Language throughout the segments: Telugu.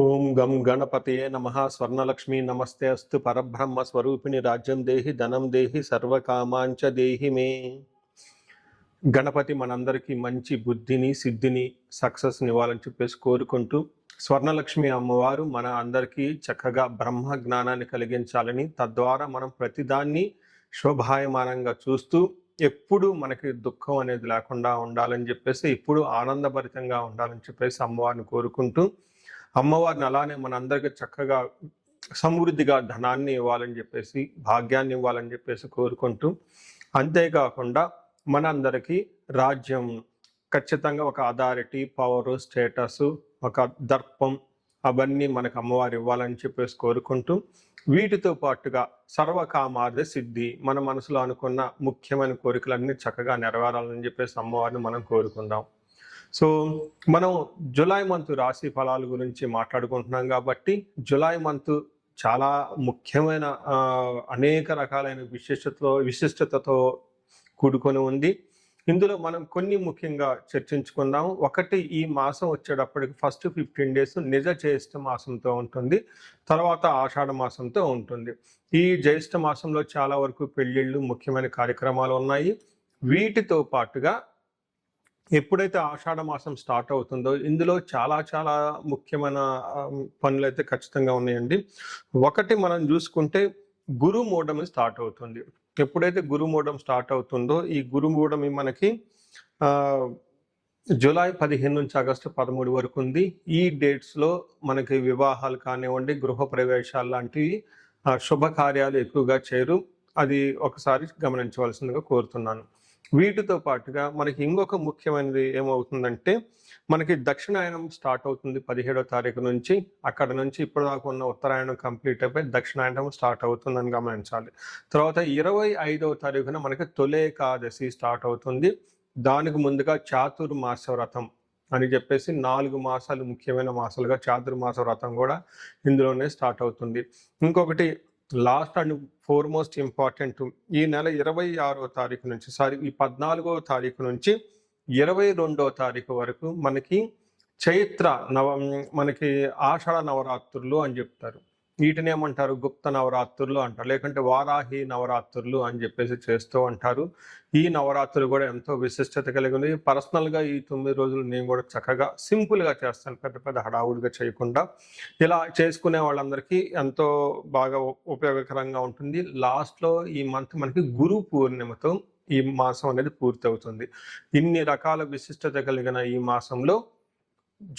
ఓం గం గణపతయే నమః. స్వర్ణలక్ష్మీ నమస్తే అస్తు. పరబ్రహ్మ స్వరూపిణి రాజ్యం దేహి ధనం దేహి సర్వకామాంచ దేహి మే. గణపతి మనందరికీ మంచి బుద్ధిని సిద్ధిని సక్సెస్ ఇవ్వాలని చెప్పేసి కోరుకుంటూ, స్వర్ణలక్ష్మి అమ్మవారు మన అందరికీ చక్కగా బ్రహ్మ జ్ఞానాన్ని కలిగించాలని, తద్వారా మనం ప్రతిదాన్ని శోభాయమానంగా చూస్తూ ఎప్పుడు మనకి దుఃఖం అనేది లేకుండా ఉండాలని చెప్పేసి, ఎప్పుడు ఆనందభరితంగా ఉండాలని చెప్పేసి అమ్మవారిని కోరుకుంటూ, అమ్మవారిని అలానే మనందరికీ చక్కగా సమృద్ధిగా ధనాన్ని ఇవ్వాలని చెప్పేసి, భాగ్యాన్ని ఇవ్వాలని చెప్పేసి కోరుకుంటూ, అంతేకాకుండా మనందరికీ రాజ్యం ఖచ్చితంగా ఒక అథారిటీ, పవరు, స్టేటస్, ఒక దర్పం అవన్నీ మనకు అమ్మవారు ఇవ్వాలని చెప్పేసి కోరుకుంటూ, వీటితో పాటుగా సర్వకామార్థ సిద్ధి, మన మనసులో అనుకున్న ముఖ్యమైన కోరికలన్నీ చక్కగా నెరవేరాలని చెప్పేసి అమ్మవారిని మనం కోరుకుందాం. సో మనం జులై మంత్ రాశి ఫలాల గురించి మాట్లాడుకుంటున్నాం కాబట్టి, జులై మంత్ చాలా ముఖ్యమైన అనేక రకాలైన విశిష్టతతో కూడుకొని ఉంది. ఇందులో మనం కొన్ని ముఖ్యంగా చర్చించుకుందాం. ఒకటి, ఈ మాసం వచ్చేటప్పటికి ఫస్ట్ 15 డేస్ నిజ జ్యేష్ఠ మాసంతో ఉంటుంది, తర్వాత ఆషాఢ మాసంతో ఉంటుంది. ఈ జ్యేష్ఠ మాసంలో చాలా వరకు పెళ్ళిళ్ళు, ముఖ్యమైన కార్యక్రమాలు ఉన్నాయి. వీటితో పాటుగా ఎప్పుడైతే ఆషాఢ మాసం స్టార్ట్ అవుతుందో, ఇందులో చాలా చాలా ముఖ్యమైన పనులు అయితే ఖచ్చితంగా ఉన్నాయండి. ఒకటి మనం చూసుకుంటే గురుమూఢమి స్టార్ట్ అవుతుంది. ఎప్పుడైతే గురుమూఢం స్టార్ట్ అవుతుందో, ఈ గురుమూఢమి మనకి జూలై 15 నుంచి ఆగస్టు 13 వరకు ఉంది. ఈ డేట్స్లో మనకి వివాహాలు కానివ్వండి, గృహ ప్రవేశాలు లాంటివి శుభకార్యాలు ఎక్కువగా చేయరు. అది ఒకసారి గమనించవలసిందిగా కోరుతున్నాను. వీటితో పాటుగా మనకి ఇంకొక ముఖ్యమైనది ఏమవుతుందంటే, మనకి దక్షిణాయనం స్టార్ట్ అవుతుంది 17వ తారీఖు నుంచి. అక్కడ నుంచి ఇప్పటిదాకా ఉన్న ఉత్తరాయణం కంప్లీట్ అయిపోయి దక్షిణాయనం స్టార్ట్ అవుతుందని గమనించాలి. తర్వాత 25వ తారీఖున మనకి తొలి ఏకాదశి స్టార్ట్ అవుతుంది. దానికి ముందుగా చాతుర్మాస వ్రతం అని చెప్పేసి 4 మాసాలు ముఖ్యమైన మాసాలుగా చాతుర్మాస వ్రతం కూడా ఇందులోనే స్టార్ట్ అవుతుంది. ఇంకొకటి లాస్ట్ అండ్ ఫోర్మోస్ట్ ఇంపార్టెంట్, ఈ నెల 26వ తారీఖు నుంచి ఈ 14వ తారీఖు నుంచి 22వ తారీఖు వరకు మనకి మనకి ఆషాఢ నవరాత్రులు అని చెప్తారు. వీటిని ఏమంటారు? గుప్త నవరాత్రులు అంటారు, లేకుంటే వారాహి నవరాత్రులు అని చెప్పేసి చేస్తూ అంటారు. ఈ నవరాత్రులు కూడా ఎంతో విశిష్టత కలిగి ఉంది. పర్సనల్గా ఈ 9 రోజులు నేను కూడా చక్కగా సింపుల్గా చేస్తాను, పెద్ద పెద్ద హడావుడిగా చేయకుండా. ఇలా చేసుకునే వాళ్ళందరికీ ఎంతో బాగా ఉపయోగకరంగా ఉంటుంది. లాస్ట్లో ఈ మంత్ మనకి గురు పూర్ణిమతో ఈ మాసం అనేది పూర్తి అవుతుంది. ఇన్ని రకాల విశిష్టత కలిగిన ఈ మాసంలో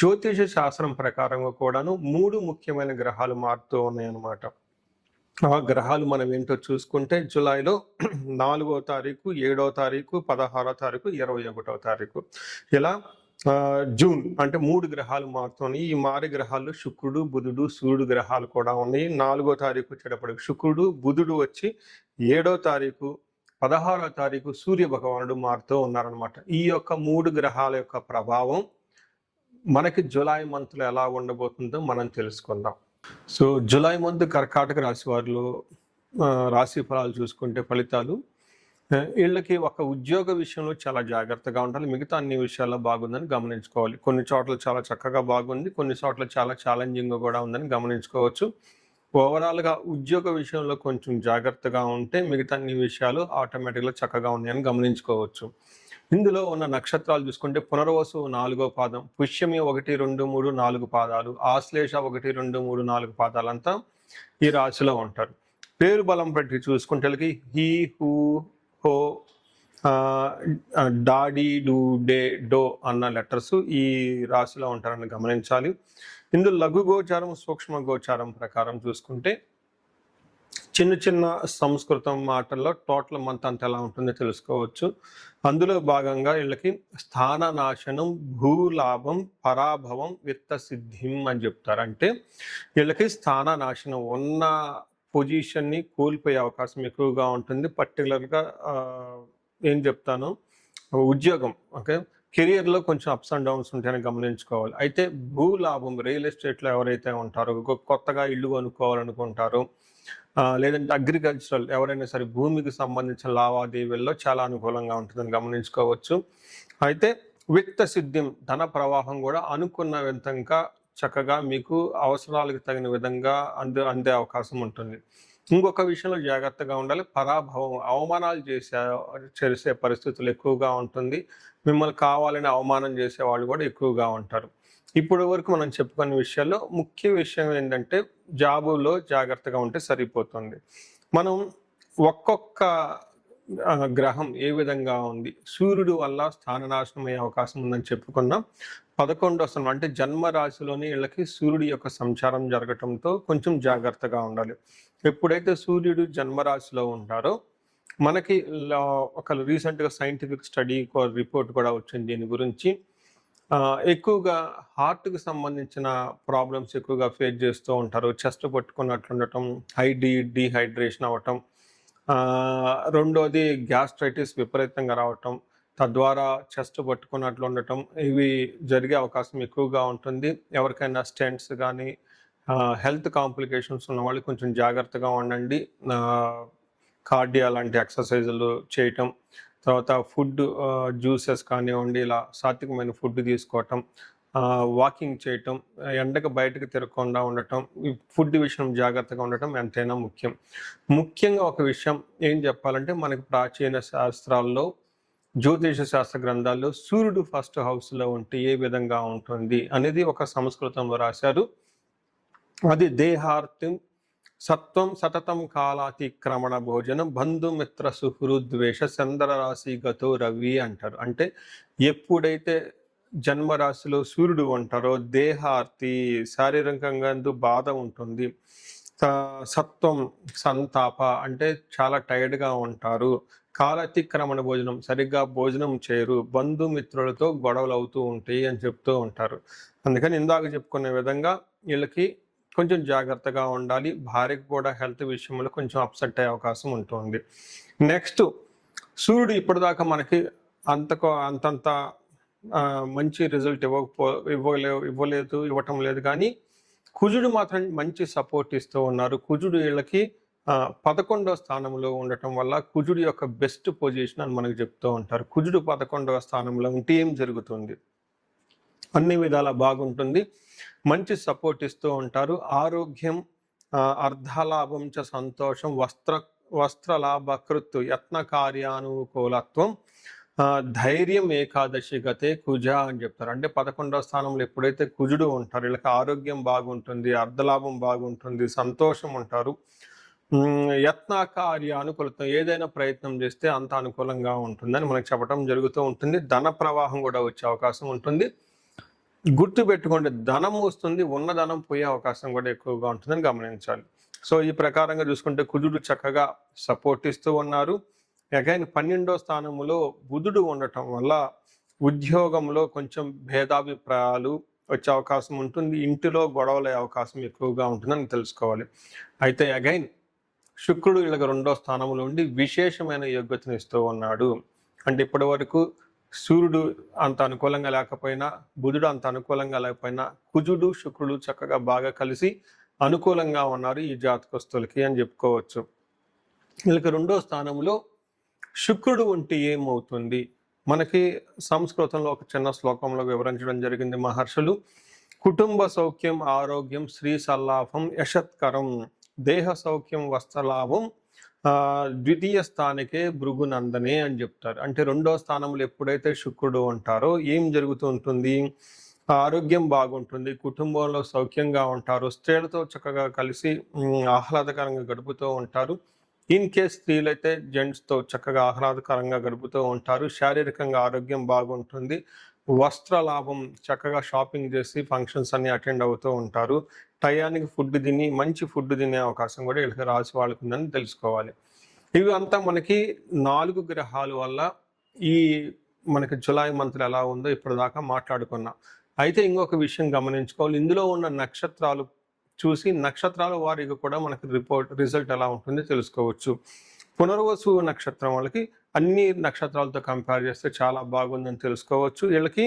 జ్యోతిష శాస్త్రం ప్రకారంగా కూడాను 3 ముఖ్యమైన గ్రహాలు మారుతూ ఉన్నాయన్నమాట. ఆ గ్రహాలు మనం ఏంటో చూసుకుంటే, జూలైలో 4వ తారీఖు, 7వ తారీఖు, 16వ తారీఖు, 21వ తారీఖు, ఇలా జూన్ అంటే 3 గ్రహాలు మారుతున్నాయి. ఈ మారే గ్రహాల్లో శుక్రుడు, బుధుడు, సూర్యుడు గ్రహాలు కూడా ఉన్నాయి. 4వ తారీఖు వచ్చేటప్పటికి శుక్రుడు, బుధుడు వచ్చి 7వ తారీఖు, 16వ తారీఖు సూర్య భగవానుడు మారుతూ ఉన్నారనమాట. ఈ యొక్క 3 గ్రహాల యొక్క ప్రభావం మనకి జూలై మంత్లో ఎలా ఉండబోతుందో మనం తెలుసుకుందాం. సో జూలై మంత్ కర్కాటక రాశి వారిలో రాశి ఫలాలు చూసుకుంటే ఫలితాలు, వీళ్ళకి ఒక ఉద్యోగ విషయంలో చాలా జాగ్రత్తగా ఉండాలి. మిగతా అన్ని విషయాల్లో బాగుందని గమనించుకోవాలి. కొన్ని చోట్ల చాలా చక్కగా బాగుంది, కొన్ని చోట్ల చాలా ఛాలెంజింగ్గా కూడా ఉందని గమనించుకోవచ్చు. ఓవరాల్గా ఉద్యోగ విషయంలో కొంచెం జాగ్రత్తగా ఉంటే మిగతా అన్ని విషయాలు ఆటోమేటిక్గా చక్కగా ఉన్నాయని గమనించుకోవచ్చు. ఇందులో ఉన్న నక్షత్రాలు చూసుకుంటే పునర్వసు 4వ పాదం, పుష్యమి 1, 2, 3, 4 పాదాలు, ఆశ్లేష 1, 2, 3, 4 పాదాలంతా ఈ రాశిలో ఉంటారు. పేరు బలం బట్టి చూసుకుంటే హీ, హూ, హో, డాడీ, డూ, డే, డో అన్న లెటర్స్ ఈ రాశిలో ఉంటారని గమనించాలి. ఇందులో లఘు గోచారం, సూక్ష్మ గోచారం ప్రకారం చూసుకుంటే చిన్న చిన్న సంస్కృతం మాటల్లో టోటల్ మంత్ అంతా ఎలా ఉంటుందో తెలుసుకోవచ్చు. అందులో భాగంగా వీళ్ళకి స్థాననాశనం, భూలాభం, పరాభవం, విత్త సిద్ధిం అని చెప్తారు. అంటే వీళ్ళకి స్థాననాశనం, ఉన్న పొజిషన్ని కోల్పోయే అవకాశం ఎక్కువగా ఉంటుంది. పర్టికులర్గా ఏం చెప్తాను, ఉద్యోగం, ఓకే, కెరియర్లో కొంచెం అప్స్ అండ్ డౌన్స్ ఉంటాయని గమనించుకోవాలి. అయితే భూలాభం, రియల్ ఎస్టేట్లో ఎవరైతే ఉంటారో, కొత్తగా ఇల్లు కొనుక్కోవాలనుకుంటారో, లేదంటే అగ్రికల్చరల్ ఎవరైనా సరే భూమికి సంబంధించిన లావాదేవీల్లో చాలా అనుకూలంగా ఉంటుందని గమనించుకోవచ్చు. అయితే విత్త సిద్ధిం, ధన ప్రవాహం కూడా అనుకున్న విధంగా చక్కగా మీకు అవసరాలకు తగిన విధంగా అందే అవకాశం ఉంటుంది. ఇంకొక విషయంలో జాగ్రత్తగా ఉండాలి. పరాభవం, అవమానాలు చేసే పరిస్థితులు ఎక్కువగా ఉంటుంది. మిమ్మల్ని కావాలని అవమానం చేసేవాళ్ళు కూడా ఎక్కువగా ఉంటారు. ఇప్పటి వరకు మనం చెప్పుకున్న విషయాల్లో ముఖ్య విషయం ఏంటంటే జాబులో జాగ్రత్తగా ఉంటే సరిపోతుంది. మనం ఒక్కొక్క గ్రహం ఏ విధంగా ఉంది, సూర్యుడు వల్ల స్థాననాశనం అయ్యే అవకాశం ఉందని చెప్పుకున్నాం. 11వ స్థానం అంటే జన్మ రాశిలోని వీళ్ళకి సూర్యుడి యొక్క సంచారం జరగటంతో కొంచెం జాగ్రత్తగా ఉండాలి. ఎప్పుడైతే సూర్యుడు జన్మరాశిలో ఉంటారో మనకి ఒక రీసెంట్గా సైంటిఫిక్ స్టడీ రిపోర్ట్ కూడా వచ్చింది దీని గురించి. ఎక్కువగా హార్ట్కి సంబంధించిన ప్రాబ్లమ్స్ ఎక్కువగా ఫేస్ చేస్తూ ఉంటారు. చెస్ట్ పట్టుకున్నట్లు ఉండటం, డీహైడ్రేషన్ అవ్వటం, రెండోది గ్యాస్ట్రైటిస్ విపరీతంగా రావటం, తద్వారా చెస్ట్ పట్టుకున్నట్లు ఉండటం, ఇవి జరిగే అవకాశం ఎక్కువగా ఉంటుంది. ఎవరికైనా స్టెంట్స్ కానీ హెల్త్ కాంప్లికేషన్స్ ఉన్న వాళ్ళు కొంచెం జాగ్రత్తగా ఉండండి. కార్డియో లాంటి ఎక్సర్సైజులు చేయటం, తర్వాత ఫుడ్ జ్యూసెస్ కానివ్వండి, ఇలా సాత్వికమైన ఫుడ్ తీసుకోవటం, వాకింగ్ చేయటం, ఎండకు బయటకు తిరగకుండా ఉండటం, ఫుడ్ విషయం జాగ్రత్తగా ఉండటం ఎంతైనా ముఖ్యం. ముఖ్యంగా ఒక విషయం ఏం చెప్పాలంటే మనకి ప్రాచీన శాస్త్రాల్లో, జ్యోతిష శాస్త్ర గ్రంథాల్లో సూర్యుడు ఫస్ట్ హౌస్లో ఉంటే ఏ విధంగా ఉంటుంది అనేది ఒక సంస్కృతంలో రాశారు. అది దేహార్తిం సత్వం సతతం కాలాతిక్రమణ భోజనం బంధుమిత్ర సుహృద్వేష చంద్ర రాశి గతో రవి అంటారు. అంటే ఎప్పుడైతే జన్మరాశిలో సూర్యుడు ఉంటారో దేహార్తి, శారీరకంగా బాధ ఉంటుంది. సత్వం సంతాప అంటే చాలా టైర్డ్గా ఉంటారు. కాలాతిక్రమణ భోజనం, సరిగ్గా భోజనం చేయరు. బంధుమిత్రులతో గొడవలు అవుతూ ఉంటాయి అని చెప్తూ ఉంటారు. అందుకని ఇందాక చెప్పుకునే విధంగా వీళ్ళకి కొంచెం జాగ్రత్తగా ఉండాలి. భార్యకు కూడా హెల్త్ విషయంలో కొంచెం అప్సెట్ అయ్యే అవకాశం ఉంటుంది. నెక్స్ట్, సూర్యుడు ఇప్పటిదాకా మనకి అంతంత మంచి రిజల్ట్ ఇవ్వటం లేదు, కానీ కుజుడు మాత్రం మంచి సపోర్ట్ ఇస్తూ ఉన్నారు. కుజుడు వీళ్ళకి 11వ స్థానంలో ఉండటం వల్ల కుజుడు యొక్క బెస్ట్ పొజిషన్ అని మనకు చెప్తూ ఉంటారు. కుజుడు 11వ స్థానంలో ఉంటే ఏం జరుగుతుంది? అన్ని విధాలా బాగుంటుంది, మంచి సపోర్ట్ ఇస్తూ ఉంటారు. ఆరోగ్యం, అర్ధలాభం చ సంతోషం, వస్త్రలాభకృత్ యత్న కార్యానుకూలత్వం, ధైర్యం ఏకాదశి గతే కుజ అని చెప్తారు. అంటే 11వ స్థానంలో ఎప్పుడైతే కుజుడు ఉంటారు వీళ్ళకి ఆరోగ్యం బాగుంటుంది, అర్ధలాభం బాగుంటుంది, సంతోషం ఉంటారు. యత్న కార్యానుకూలత్వం, ఏదైనా ప్రయత్నం చేస్తే అంత అనుకూలంగా ఉంటుందని మనకు చెప్పడం జరుగుతూ ఉంటుంది. ధన ప్రవాహం కూడా వచ్చే అవకాశం ఉంటుంది. గుర్తు పెట్టుకోండి, ధనం వస్తుంది, ఉన్న ధనం పోయే అవకాశం కూడా ఎక్కువగా ఉంటుందని గమనించాలి. సో ఈ ప్రకారంగా చూసుకుంటే కుజుడు చక్కగా సపోర్ట్ ఇస్తూ ఉన్నారు. అగైన్ 12వ స్థానంలో బుధుడు ఉండటం వల్ల ఉద్యోగంలో కొంచెం భేదాభిప్రాయాలు వచ్చే అవకాశం ఉంటుంది. ఇంటిలో గొడవలే అవకాశం ఎక్కువగా ఉంటుందని తెలుసుకోవాలి. అయితే అగైన్ శుక్రుడు వీళ్ళకి 2వ స్థానంలో ఉండి విశేషమైన యోగ్యతను ఇస్తూ ఉన్నాడు. అంటే ఇప్పటి వరకు సూర్యుడు అంత అనుకూలంగా లేకపోయినా, బుధుడు అంత అనుకూలంగా లేకపోయినా, కుజుడు శుక్రుడు చక్కగా బాగా కలిసి అనుకూలంగా ఉన్నారు ఈ జాతకస్తులకి అని చెప్పుకోవచ్చు. వీళ్ళకి 2వ స్థానంలో శుక్రుడు ఉంటే ఏమవుతుంది? మనకి సంస్కృతంలో ఒక చిన్న శ్లోకంలో వివరించడం జరిగింది మహర్షులు. కుటుంబ సౌఖ్యం, ఆరోగ్యం, శ్రీ సల్లాభం, యశత్కరం, దేహ సౌఖ్యం, వస్త్రలాభం, ద్వితీయ స్థానికే భృగునందనే అని చెప్తారు. అంటే 2వ స్థానంలో ఎప్పుడైతే శుక్రుడు ఉంటారో ఏం జరుగుతూ ఉంటుంది? ఆరోగ్యం బాగుంటుంది, కుటుంబంలో సౌఖ్యంగా ఉంటారు, స్త్రీలతో చక్కగా కలిసి ఆహ్లాదకరంగా గడుపుతూ ఉంటారు. ఇన్ కేస్ స్త్రీలైతే జెంట్స్తో చక్కగా ఆహ్లాదకరంగా గడుపుతూ ఉంటారు. శారీరకంగా ఆరోగ్యం బాగుంటుంది, వస్త్ర లాభం, చక్కగా షాపింగ్ చేసి ఫంక్షన్స్ అన్ని అటెండ్ అవుతూ ఉంటారు. టయానికి ఫుడ్ తిని మంచి ఫుడ్ తినే అవకాశం కూడా వీళ్ళకి రాసి వాళ్ళకు ఉందని తెలుసుకోవాలి. ఇవి అంతా మనకి 4 గ్రహాల వల్ల ఈ మనకి జులై మంత్ ఎలా ఉందో ఇప్పటిదాకా మాట్లాడుకున్నాం. అయితే ఇంకొక విషయం గమనించుకోవాలి, ఇందులో ఉన్న నక్షత్రాలు చూసి నక్షత్రాల వారికి కూడా మనకి రిజల్ట్ ఎలా ఉంటుందో తెలుసుకోవచ్చు. పునర్వసు నక్షత్రం వాళ్ళకి అన్ని నక్షత్రాలతో కంపేర్ చేస్తే చాలా బాగుందని తెలుసుకోవచ్చు. వీళ్ళకి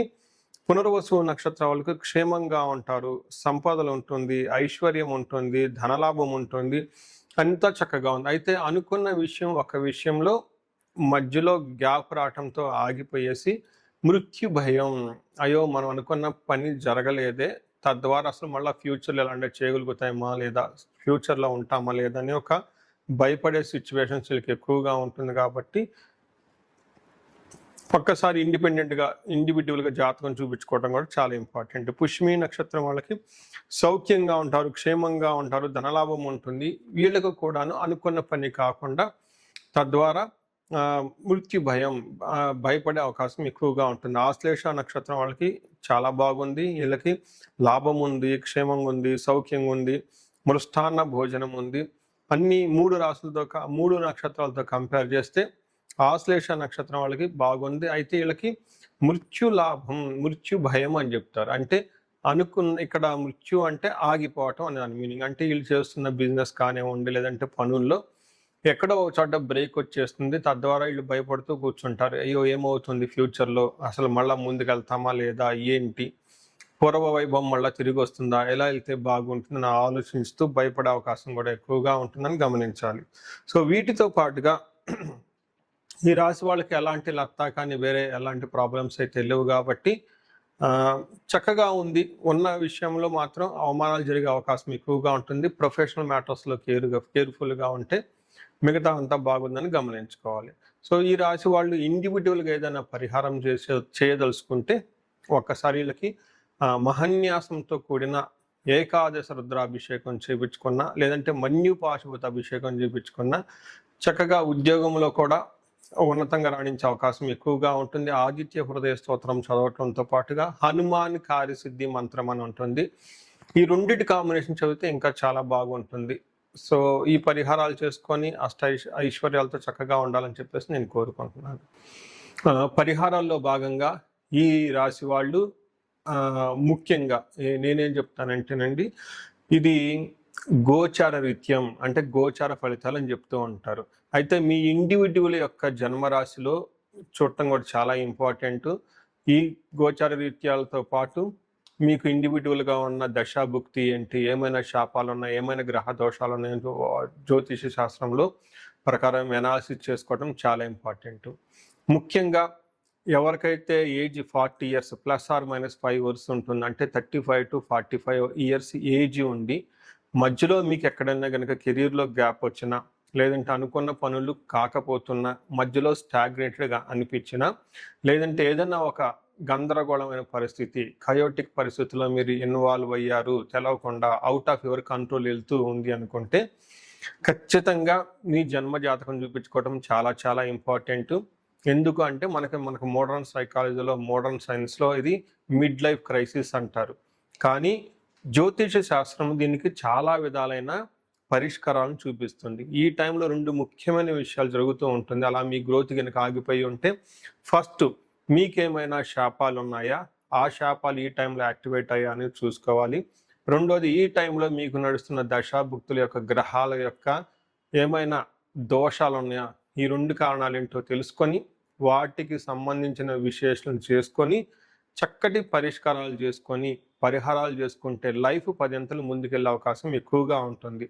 పునర్వసు నక్షత్రం వాళ్ళకి క్షేమంగా ఉంటారు, సంపదలు ఉంటుంది, ఐశ్వర్యం ఉంటుంది, ధనలాభం ఉంటుంది, అంతా చక్కగా ఉంది. అయితే అనుకున్న విషయం ఒక విషయంలో మధ్యలో గ్యాప్ రావటంతో ఆగిపోయేసి మృత్యు భయం, అయ్యో మనం అనుకున్న పని జరగలేదే, తద్వారా అసలు మళ్ళీ ఫ్యూచర్లో ఎలాంటి చేయగలుగుతామా లేదా, ఫ్యూచర్లో ఉంటామా లేదా అని ఒక భయపడే సిచ్యువేషన్స్ వీళ్ళకి ఎక్కువగా ఉంటుంది. కాబట్టి ఒక్కసారి ఇండివిజువల్గా జాతకం చూపించుకోవడం కూడా చాలా ఇంపార్టెంట్. పుష్యమి నక్షత్రం వాళ్ళకి సౌఖ్యంగా ఉంటారు, క్షేమంగా ఉంటారు, ధనలాభం ఉంటుంది. వీళ్ళకు కూడాను అనుకున్న పని కాకుండా తద్వారా మృత్యు భయం, భయపడే అవకాశం ఎక్కువగా ఉంటుంది. ఆశ్లేష నక్షత్రం వాళ్ళకి చాలా బాగుంది. వీళ్ళకి లాభం ఉంది, క్షేమంగా ఉంది, సౌఖ్యంగా ఉంది, మృష్టాన్న భోజనం ఉంది. అన్ని 3 నక్షత్రాలతో కంపేర్ చేస్తే ఆశ్లేష నక్షత్రం వాళ్ళకి బాగుంది. అయితే వీళ్ళకి మృత్యు లాభం, మృత్యు భయం అని చెప్తారు. అంటే ఇక్కడ మృత్యు అంటే ఆగిపోవటం అని దాని మీనింగ్. అంటే వీళ్ళు చేస్తున్న బిజినెస్ కానివ్వండి, లేదంటే పనుల్లో ఎక్కడో ఒక చోట బ్రేక్ వచ్చేస్తుంది. తద్వారా వీళ్ళు భయపడుతూ కూర్చుంటారు. అయ్యో ఏమవుతుంది ఫ్యూచర్లో, అసలు మళ్ళీ ముందుకెళ్తామా లేదా, ఏంటి పూర్వ వైభవం మళ్ళీ తిరిగి వస్తుందా, ఎలా వెళ్తే బాగుంటుందని ఆలోచిస్తూ భయపడే అవకాశం కూడా ఎక్కువగా ఉంటుందని గమనించాలి. సో వీటితో పాటుగా ఈ రాశి వాళ్ళకి ఎలాంటి లత్తా కానీ వేరే ఎలాంటి ప్రాబ్లమ్స్ అయితే లేవు కాబట్టి చక్కగా ఉంది. ఉన్న విషయంలో మాత్రం అవమానాలు జరిగే అవకాశం ఎక్కువగా ఉంటుంది. ప్రొఫెషనల్ మ్యాటర్స్లో కేర్ఫుల్గా ఉంటే మిగతా అంతా బాగుందని గమనించుకోవాలి. సో ఈ రాశి వాళ్ళు ఇండివిజువల్గా ఏదైనా పరిహారం చేయదలుచుకుంటే ఒక్కసారి వీళ్ళకి మహన్యాసంతో కూడిన ఏకాదశ రుద్రాభిషేకం చేయించుకున్నా, లేదంటే మన్యుపాశుపత అభిషేకం చేయించుకున్నా చక్కగా ఉద్యోగంలో కూడా ఉన్నతంగా రాణించే అవకాశం ఎక్కువగా ఉంటుంది. ఆదిత్య హృదయ స్తోత్రం చదవటంతో పాటుగా హనుమాన్ కార్యసిద్ధి మంత్రం అని ఉంటుంది. ఈ రెండింటి కాంబినేషన్ చదివితే ఇంకా చాలా బాగుంటుంది. సో ఈ పరిహారాలు చేసుకొని ఐశ్వర్యాలతో చక్కగా ఉండాలని చెప్పేసి నేను కోరుకుంటున్నాను. పరిహారాల్లో భాగంగా ఈ రాశి వాళ్ళు ముఖ్యంగా నేనేం చెప్తానంటేనండి, ఇది గోచార రీత్యం, అంటే గోచార ఫలితాలు అని చెప్తూ ఉంటారు. అయితే మీ ఇండివిజువల్ యొక్క జన్మరాశిలో చూడటం కూడా చాలా ఇంపార్టెంట్. ఈ గోచార రీత్యాలతో పాటు మీకు ఇండివిజువల్గా ఉన్న దశాభుక్తి ఏంటి, ఏమైనా శాపాలు ఉన్నాయి, ఏమైనా గ్రహ దోషాలు ఉన్నాయో జ్యోతిష శాస్త్రంలో ప్రకారం ఎనాలిసిస్ చేసుకోవడం చాలా ఇంపార్టెంట్. ముఖ్యంగా ఎవరికైతే ఏజ్ 40 years +or-5 years ఉంటుంది, అంటే 35 to 45 years ఏజ్ ఉండి మధ్యలో మీకు ఎక్కడైనా కనుక కెరీర్లో గ్యాప్ వచ్చినా, లేదంటే అనుకున్న పనులు కాకపోతున్నా, మధ్యలో స్టాగ్నేటెడ్గా అనిపించినా, లేదంటే ఏదైనా ఒక గందరగోళమైన పరిస్థితి, కయోటిక్ పరిస్థితుల్లో మీరు ఇన్వాల్వ్ అయ్యారు, తెలవకుండా అవుట్ ఆఫ్ యువర్ కంట్రోల్ వెళ్తూ ఉంది అనుకుంటే ఖచ్చితంగా మీ జన్మ జాతకం చూపించుకోవడం చాలా చాలా ఇంపార్టెంట్. ఎందుకు అంటే మనకు మోడర్న్ సైకాలజీలో, మోడర్న్ సైన్స్లో ఇది మిడ్ లైఫ్ క్రైసిస్ అంటారు. కానీ జ్యోతిష శాస్త్రం దీనికి చాలా విధాలైన పరిష్కారాలను చూపిస్తుంది. ఈ టైంలో 2 ముఖ్యమైన విషయాలు జరుగుతూ ఉంటుంది. అలా మీ గ్రోత్ కనుక ఆగిపోయి ఉంటే, ఫస్ట్ మీకేమైనా శాపాలు ఉన్నాయా, ఆ శాపాలు ఈ టైంలో యాక్టివేట్ అయ్యా అని చూసుకోవాలి. రెండోది, ఈ టైంలో మీకు నడుస్తున్న దశాభుక్తుల యొక్క గ్రహాల యొక్క ఏమైనా దోషాలు ఉన్నాయా, ఈ 2 కారణాలు ఏంటో తెలుసుకొని వాటికి సంబంధించిన విశ్లేషణ చేసుకొని చక్కటి పరిష్కారాలు చేసుకొని పరిహారాలు చేసుకుంటే లైఫ్ 10 అంతలు ముందుకెళ్ళే అవకాశం ఎక్కువగా ఉంటుంది.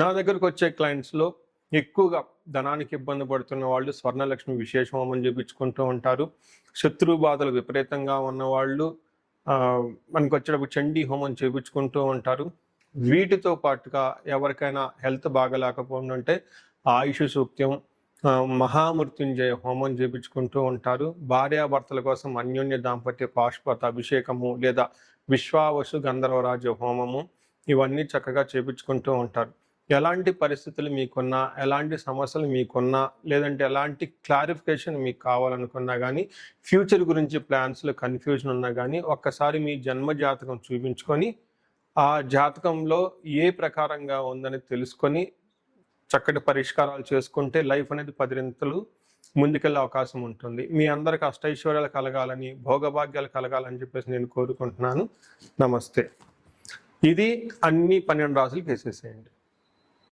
నా దగ్గరకు వచ్చే క్లయింట్స్లో ఎక్కువగా ధనానికి ఇబ్బంది పడుతున్న వాళ్ళు స్వర్ణలక్ష్మి విశేష హోమం చేయించుకుంటూ ఉంటారు. శత్రు బాధలు విపరీతంగా ఉన్నవాళ్ళు మనకు వచ్చేటప్పుడు చండీ హోమం చేయించుకుంటూ ఉంటారు. వీటితో పాటుగా ఎవరికైనా హెల్త్ బాగలేకపోతుందంటే ఆయుష్ సూక్త్యం, మహామృత్యుంజయ హోమం చేయించుకుంటూ ఉంటారు. భార్యాభర్తల కోసం అన్యోన్య దాంపత్య పాశుపత అభిషేకము లేదా విశ్వావసు గంధర్వరాజ హోమము ఇవన్నీ చక్కగా చేయించుకుంటూ ఉంటారు. ఎలాంటి పరిస్థితులు మీకున్నా, ఎలాంటి సమస్యలు మీకున్నా, లేదంటే ఎలాంటి క్లారిఫికేషన్ మీకు కావాలనుకున్నా కానీ, ఫ్యూచర్ గురించి ప్లాన్స్లో కన్ఫ్యూజన్ ఉన్నా కానీ ఒక్కసారి మీ జన్మ జాతకం చూపించుకొని ఆ జాతకంలో ఏ ప్రకారంగా ఉందని తెలుసుకొని చక్కటి పరిష్కారాలు చేసుకుంటే లైఫ్ అనేది 10 అంతలు ముందుకెళ్ళే అవకాశం ఉంటుంది. మీ అందరికి అష్టైశ్వర్యాలు కలగాలని, భోగభాగ్యాలు కలగాలని చెప్పేసి నేను కోరుకుంటున్నాను. నమస్తే. ఇది అన్ని 12 రాసులు వేసేసేయండి.